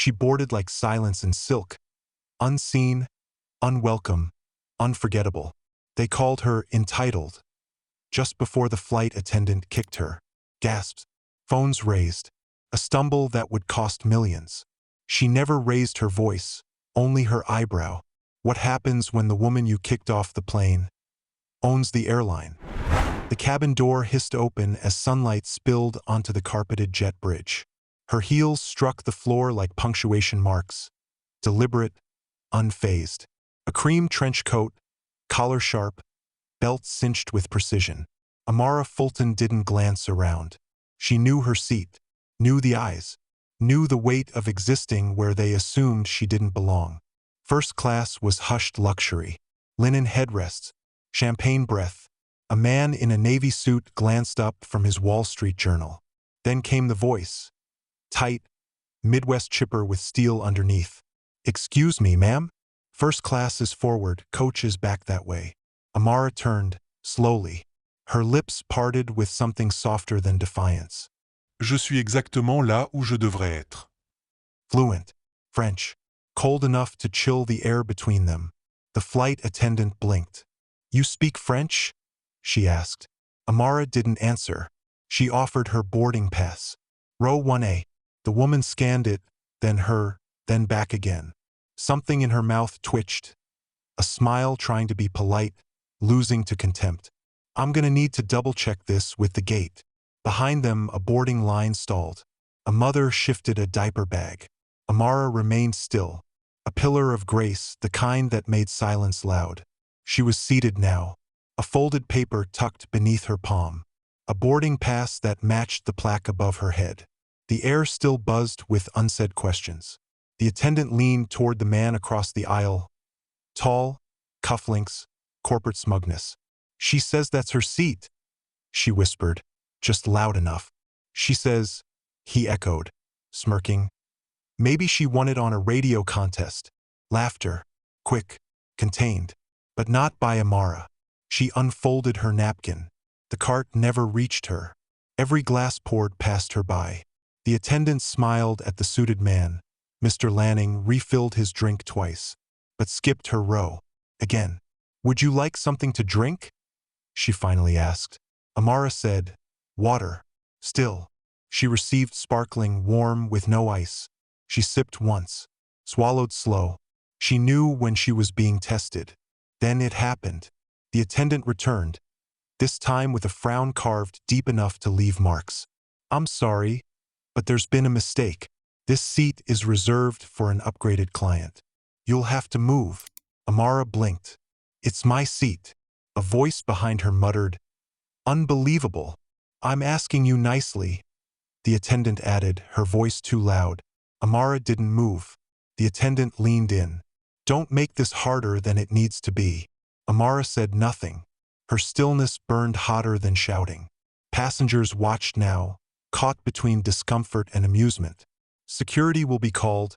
She boarded like silence in silk, unseen, unwelcome, unforgettable. They called her entitled. Just before the flight attendant kicked her. Gasps. Phones raised. A stumble that would cost millions. She never raised her voice, only her eyebrow. What happens when the woman you kicked off the plane owns the airline? The cabin door hissed open as sunlight spilled onto the carpeted jet bridge. Her heels struck the floor like punctuation marks, deliberate, unfazed. A cream trench coat, collar sharp, belt cinched with precision. Amara Fulton didn't glance around. She knew her seat, knew the eyes, knew the weight of existing where they assumed she didn't belong. First class was hushed luxury. Linen headrests, champagne breath. A man in a navy suit glanced up from his Wall Street journal. Then came the voice. Tight, Midwest chipper with steel underneath. "Excuse me, ma'am? First class is forward, coach is back that way." Amara turned, slowly. Her lips parted with something softer than defiance. Je suis exactement là où je devrais être. Fluent. French. Cold enough to chill the air between them. The flight attendant blinked. "You speak French?" she asked. Amara didn't answer. She offered her boarding pass. Row 1A. The woman scanned it, then her, then back again. Something in her mouth twitched. A smile trying to be polite, losing to contempt. "I'm gonna need to double-check this with the gate." Behind them, a boarding line stalled. A mother shifted a diaper bag. Amara remained still, a pillar of grace, the kind that made silence loud. She was seated now, a folded paper tucked beneath her palm, a boarding pass that matched the plaque above her head. The air still buzzed with unsaid questions. The attendant leaned toward the man across the aisle. Tall, cufflinks, corporate smugness. "She says that's her seat," she whispered, just loud enough. "She says," he echoed, smirking. Maybe she won it on a radio contest. Laughter, quick, contained, but not by Amara. She unfolded her napkin. The cart never reached her. Every glass poured passed her by. The attendant smiled at the suited man. Mr. Lanning refilled his drink twice, but skipped her row. Again. "Would you like something to drink?" she finally asked. Amara said, "Water." Still. She received sparkling, warm, with no ice. She sipped once, swallowed slow. She knew when she was being tested. Then it happened. The attendant returned, this time with a frown carved deep enough to leave marks. "I'm sorry, but there's been a mistake. This seat is reserved for an upgraded client. You'll have to move." Amara blinked. "It's my seat." A voice behind her muttered, "Unbelievable. I'm asking you nicely." The attendant added, her voice too loud. Amara didn't move. The attendant leaned in. "Don't make this harder than it needs to be." Amara said nothing. Her stillness burned hotter than shouting. Passengers watched now, caught between discomfort and amusement. "Security will be called,"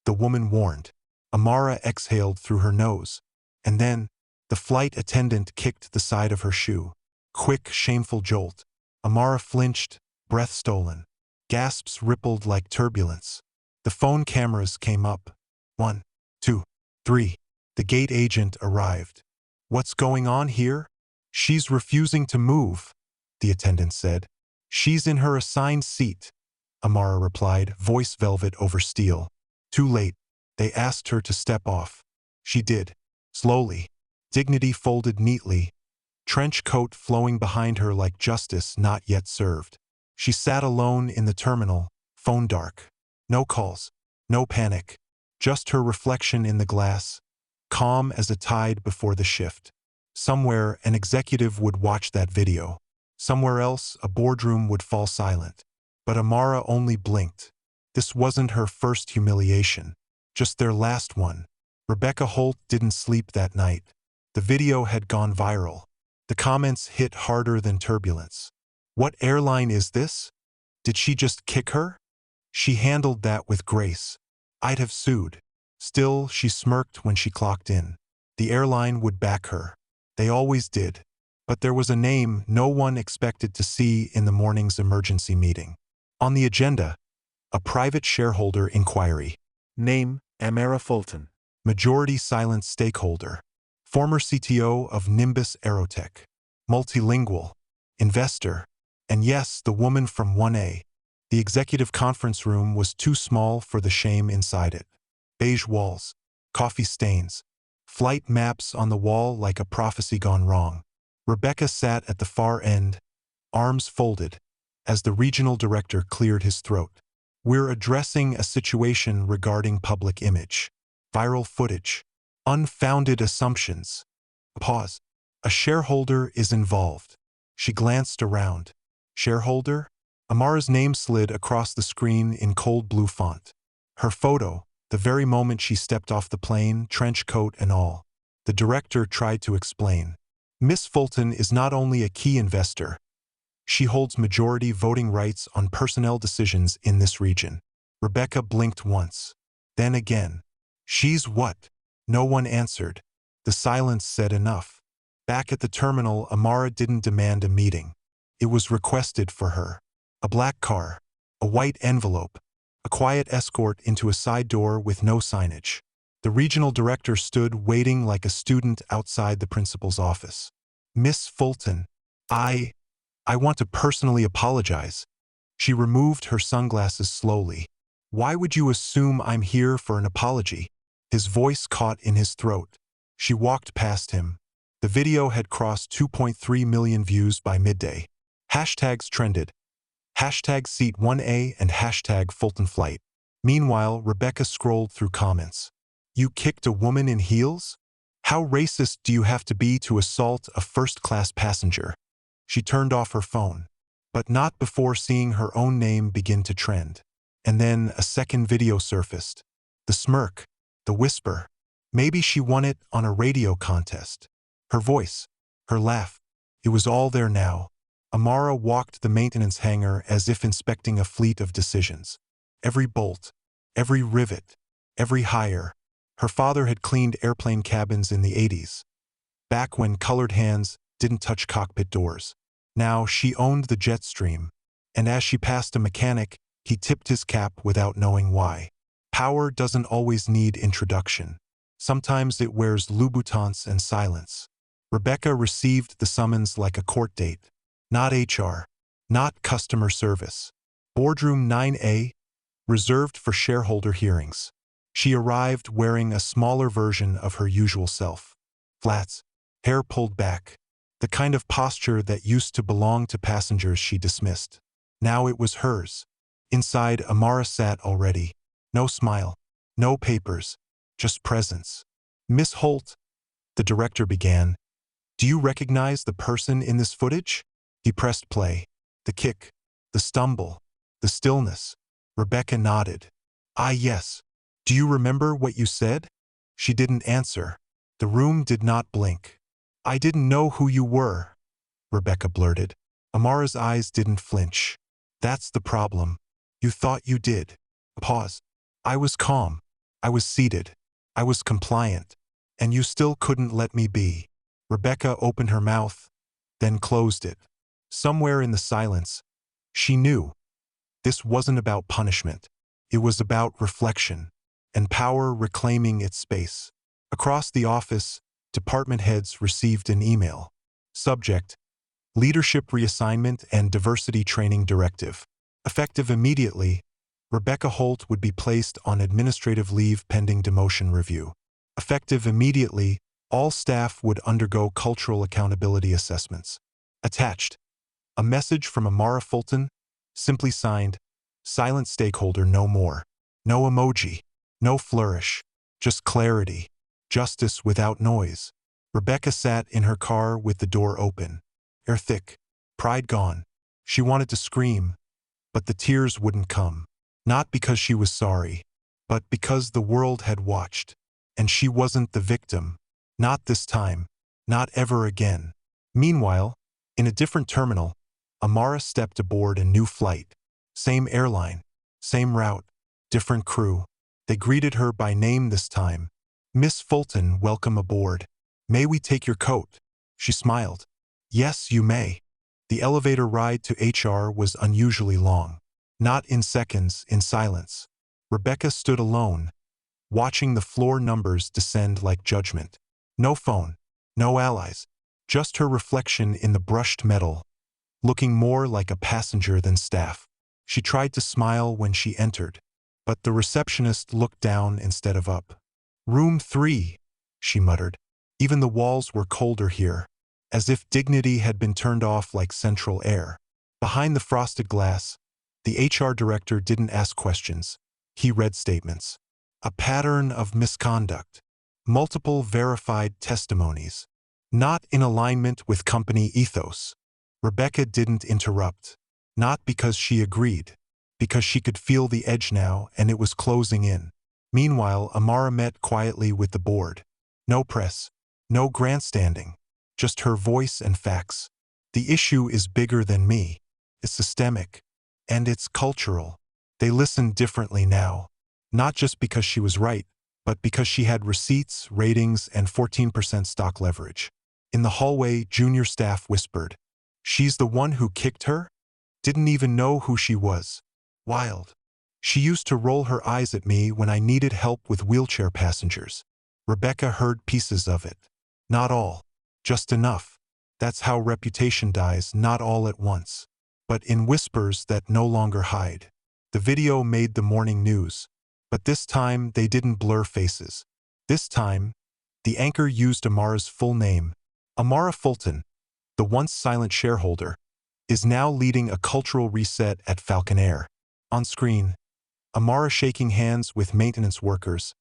the woman warned. Amara exhaled through her nose. And then, the flight attendant kicked the side of her shoe. Quick, shameful jolt. Amara flinched, breath stolen. Gasps rippled like turbulence. The phone cameras came up. 1, 2, 3. The gate agent arrived. "What's going on here?" "She's refusing to move," the attendant said. "She's in her assigned seat," Amara replied, voice velvet over steel. Too late. They asked her to step off. She did. Slowly. Dignity folded neatly. Trench coat flowing behind her like justice not yet served. She sat alone in the terminal, phone dark. No calls. No panic. Just her reflection in the glass, calm as a tide before the shift. Somewhere, an executive would watch that video. Somewhere else, a boardroom would fall silent. But Amara only blinked. This wasn't her first humiliation, just their last one. Rebecca Holt didn't sleep that night. The video had gone viral. The comments hit harder than turbulence. "What airline is this? Did she just kick her?" She handled that with grace. "I'd have sued." Still, she smirked when she clocked in. The airline would back her. They always did. But there was a name no one expected to see in the morning's emergency meeting. On the agenda, A private shareholder inquiry. Name, Amara Fulton. Majority silent stakeholder. Former CTO of Nimbus Aerotech. Multilingual. Investor. And yes, the woman from 1A. The executive conference room was too small for the shame inside it. Beige walls. Coffee stains. Flight maps on the wall like a prophecy gone wrong. Rebecca sat at the far end, arms folded, as the regional director cleared his throat. We're addressing a situation regarding public image. Viral footage. Unfounded assumptions. Pause. A shareholder is involved. She glanced around. Shareholder? Amara's name slid across the screen in cold blue font. Her photo, the very moment she stepped off the plane, trench coat and all. The director tried to explain. Miss Fulton is not only a key investor. She holds majority voting rights on personnel decisions in this region. Rebecca blinked once. Then again. She's what? No one answered. The silence said enough. Back at the terminal, Amara didn't demand a meeting. It was requested for her. A black car. A white envelope. A quiet escort into a side door with no signage. The regional director stood waiting like a student outside the principal's office. Miss Fulton, I want to personally apologize. She removed her sunglasses slowly. Why would you assume I'm here for an apology? His voice caught in his throat. She walked past him. The video had crossed 2.3 million views by midday. Hashtags trended. Hashtag Seat 1A and hashtag Fulton Flight. Meanwhile, Rebecca scrolled through comments. You kicked a woman in heels? How racist do you have to be to assault a first-class passenger? She turned off her phone, but not before seeing her own name begin to trend. And then a second video surfaced. The smirk, the whisper. Maybe she won it on a radio contest. Her voice, her laugh. It was all there now. Amara walked the maintenance hangar as if inspecting a fleet of decisions. Every bolt, every rivet, every hire. Her father had cleaned airplane cabins in the 80s, back when colored hands didn't touch cockpit doors. Now she owned the jet stream, and as she passed a mechanic, he tipped his cap without knowing why. Power doesn't always need introduction. Sometimes it wears Louboutins and silence. Rebecca received the summons like a court date. Not HR, not customer service. Boardroom 9A, reserved for shareholder hearings. She arrived wearing a smaller version of her usual self. Flats, hair pulled back, the kind of posture that used to belong to passengers she dismissed. Now it was hers. Inside, Amara sat already. No smile, no papers, just presence. Miss Holt, the director began. Do you recognize the person in this footage? He pressed play. The kick, the stumble, the stillness. Rebecca nodded. Ah, yes. Do you remember what you said? She didn't answer. The room did not blink. I didn't know who you were, Rebecca blurted. Amara's eyes didn't flinch. That's the problem. You thought you did. Pause. I was calm. I was seated. I was compliant. And you still couldn't let me be. Rebecca opened her mouth, then closed it. Somewhere in the silence, she knew. This wasn't about punishment. It was about reflection, and power reclaiming its space. Across the office, department heads received an email. Subject: Leadership Reassignment and Diversity Training Directive. Effective immediately, Rebecca Holt would be placed on administrative leave pending demotion review. Effective immediately, all staff would undergo cultural accountability assessments. Attached: a message from Amara Fulton, simply signed, Silent Stakeholder No More. No emoji, no flourish, just clarity, justice without noise. Rebecca sat in her car with the door open. Air thick, pride gone. She wanted to scream, but the tears wouldn't come. Not because she was sorry, but because the world had watched. And she wasn't the victim. Not this time. Not ever again. Meanwhile, in a different terminal, Amara stepped aboard a new flight. Same airline, same route, different crew. They greeted her by name this time. Miss Fulton, welcome aboard. May we take your coat? She smiled. Yes, you may. The elevator ride to HR was unusually long. Not in seconds, in silence. Rebecca stood alone, watching the floor numbers descend like judgment. No phone, no allies, just her reflection in the brushed metal, looking more like a passenger than staff. She tried to smile when she entered, but the receptionist looked down instead of up. "Room 3, she muttered. Even the walls were colder here, as if dignity had been turned off like central air. Behind the frosted glass, the HR director didn't ask questions. He read statements. A pattern of misconduct. Multiple verified testimonies. Not in alignment with company ethos. Rebecca didn't interrupt. Not because she agreed. Because she could feel the edge now and it was closing in. Meanwhile, Amara met quietly with the board. No press. No grandstanding. Just her voice and facts. The issue is bigger than me. It's systemic. And it's cultural. They listened differently now. Not just because she was right, but because she had receipts, ratings, and 14% stock leverage. In the hallway, junior staff whispered, "She's the one who kicked her? Didn't even know who she was. Wild. She used to roll her eyes at me when I needed help with wheelchair passengers." Rebecca heard pieces of it. Not all. Just enough. That's how reputation dies, not all at once. But in whispers that no longer hide. The video made the morning news. But this time, they didn't blur faces. This time, the anchor used Amara's full name. Amara Fulton, the once silent shareholder, is now leading a cultural reset at Falconair. On screen, Amara shaking hands with maintenance workers,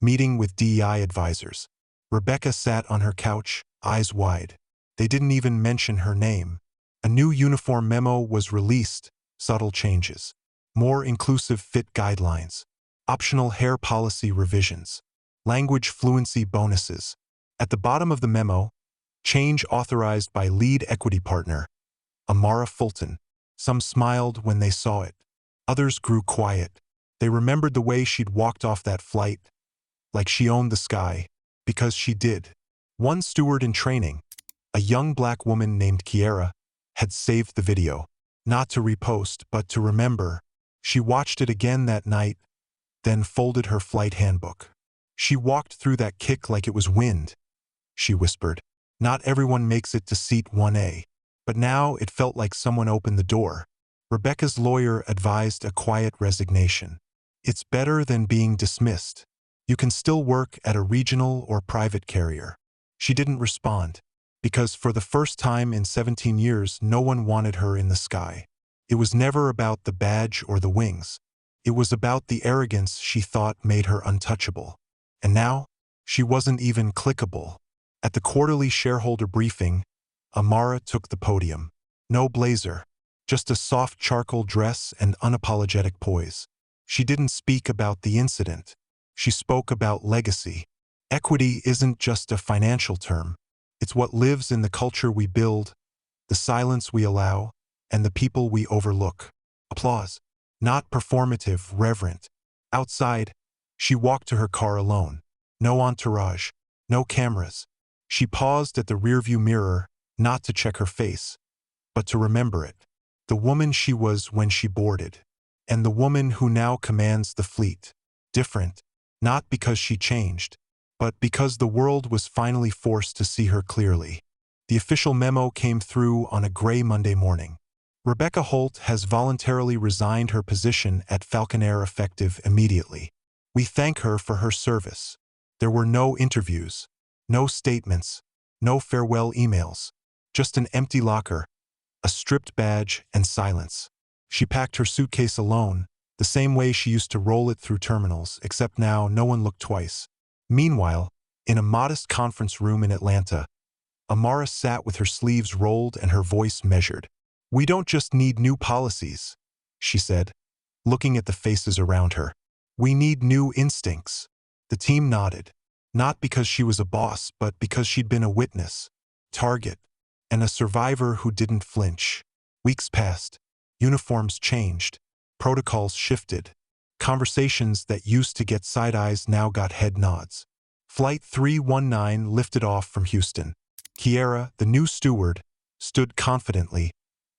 meeting with DEI advisors. Rebecca sat on her couch, eyes wide. They didn't even mention her name. A new uniform memo was released, subtle changes. More inclusive fit guidelines. Optional hair policy revisions. Language fluency bonuses. At the bottom of the memo, change authorized by lead equity partner, Amara Fulton. Some smiled when they saw it. Others grew quiet. They remembered the way she'd walked off that flight, like she owned the sky, because she did. One steward in training, a young black woman named Kiera, had saved the video. Not to repost, but to remember. She watched it again that night, then folded her flight handbook. She walked through that kick like it was wind, she whispered. Not everyone makes it to seat 1A. But now it felt like someone opened the door. Rebecca's lawyer advised a quiet resignation. It's better than being dismissed. You can still work at a regional or private carrier. She didn't respond, because for the first time in 17 years, no one wanted her in the sky. It was never about the badge or the wings. It was about the arrogance she thought made her untouchable. And now, she wasn't even clickable. At the quarterly shareholder briefing, Amara took the podium. No blazer, just a soft charcoal dress and unapologetic poise. She didn't speak about the incident. She spoke about legacy. Equity isn't just a financial term. It's what lives in the culture we build, the silence we allow, and the people we overlook. Applause. Not performative, reverent. Outside, she walked to her car alone. No entourage, no cameras. She paused at the rearview mirror, not to check her face, but to remember it. The woman she was when she boarded, and the woman who now commands the fleet. Different, not because she changed, but because the world was finally forced to see her clearly. The official memo came through on a gray Monday morning. Rebecca Holt has voluntarily resigned her position at Falconair effective immediately. We thank her for her service. There were no interviews, no statements, no farewell emails, just an empty locker, a stripped badge, and silence. She packed her suitcase alone, the same way she used to roll it through terminals, except now no one looked twice. Meanwhile, in a modest conference room in Atlanta, Amara sat with her sleeves rolled and her voice measured. "We don't just need new policies," she said, looking at the faces around her. "We need new instincts." The team nodded, not because she was a boss, but because she'd been a witness, target, and a survivor who didn't flinch. Weeks passed. Uniforms changed. Protocols shifted. Conversations that used to get side eyes now got head nods. Flight 319 lifted off from Houston. Kiera, the new steward, stood confidently,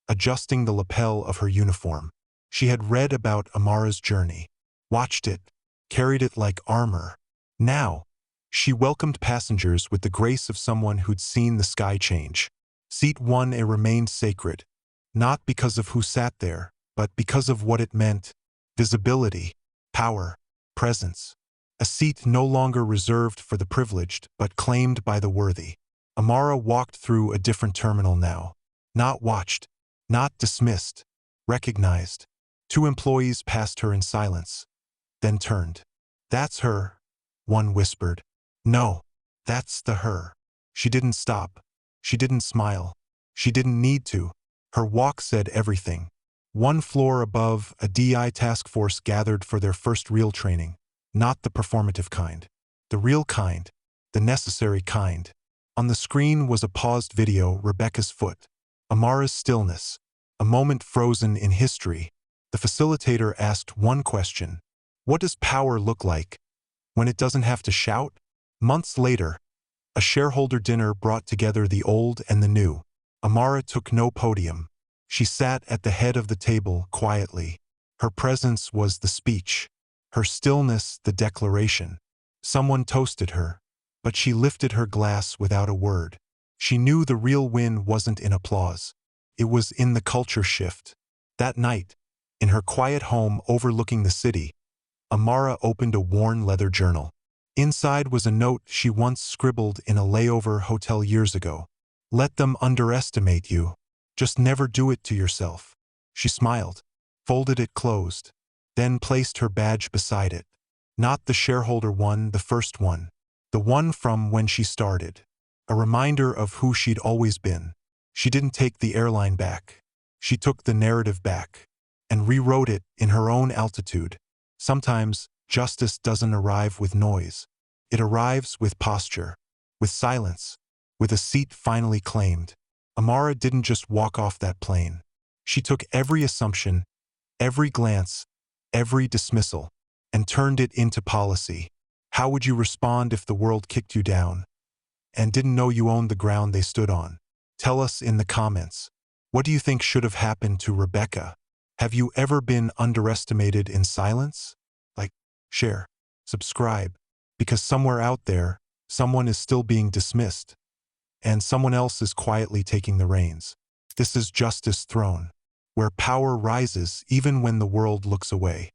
adjusting the lapel of her uniform. She had read about Amara's journey, watched it, carried it like armor. Now, she welcomed passengers with the grace of someone who'd seen the sky change. Seat 1A remained sacred, not because of who sat there, but because of what it meant: visibility, power, presence. A seat no longer reserved for the privileged, but claimed by the worthy. Amara walked through a different terminal now. Not watched, not dismissed, recognized. 2 employees passed her in silence, then turned. "That's her," one whispered. "No, that's the her." She didn't stop. She didn't smile. She didn't need to. Her walk said everything. 1 floor above, a DI task force gathered for their first real training. Not the performative kind. The real kind. The necessary kind. On the screen was a paused video, Rebecca's foot. Amara's stillness. A moment frozen in history. The facilitator asked one question. What does power look like when it doesn't have to shout? Months later, a shareholder dinner brought together the old and the new. Amara took no podium. She sat at the head of the table quietly. Her presence was the speech. Her stillness the declaration. Someone toasted her, but she lifted her glass without a word. She knew the real win wasn't in applause. It was in the culture shift. That night, in her quiet home overlooking the city, Amara opened a worn leather journal. Inside was a note she once scribbled in a layover hotel years ago. "Let them underestimate you. Just never do it to yourself." She smiled, folded it closed, then placed her badge beside it. Not the shareholder one, the first one. The one from when she started. A reminder of who she'd always been. She didn't take the airline back. She took the narrative back and rewrote it in her own altitude. Sometimes, justice doesn't arrive with noise. It arrives with posture, with silence, with a seat finally claimed. Amara didn't just walk off that plane. She took every assumption, every glance, every dismissal, and turned it into policy. How would you respond if the world kicked you down and didn't know you owned the ground they stood on? Tell us in the comments. What do you think should have happened to Rebecca? Have you ever been underestimated in silence? Like, share, subscribe, because somewhere out there, someone is still being dismissed, and someone else is quietly taking the reins. This is Justice Throne, where power rises even when the world looks away.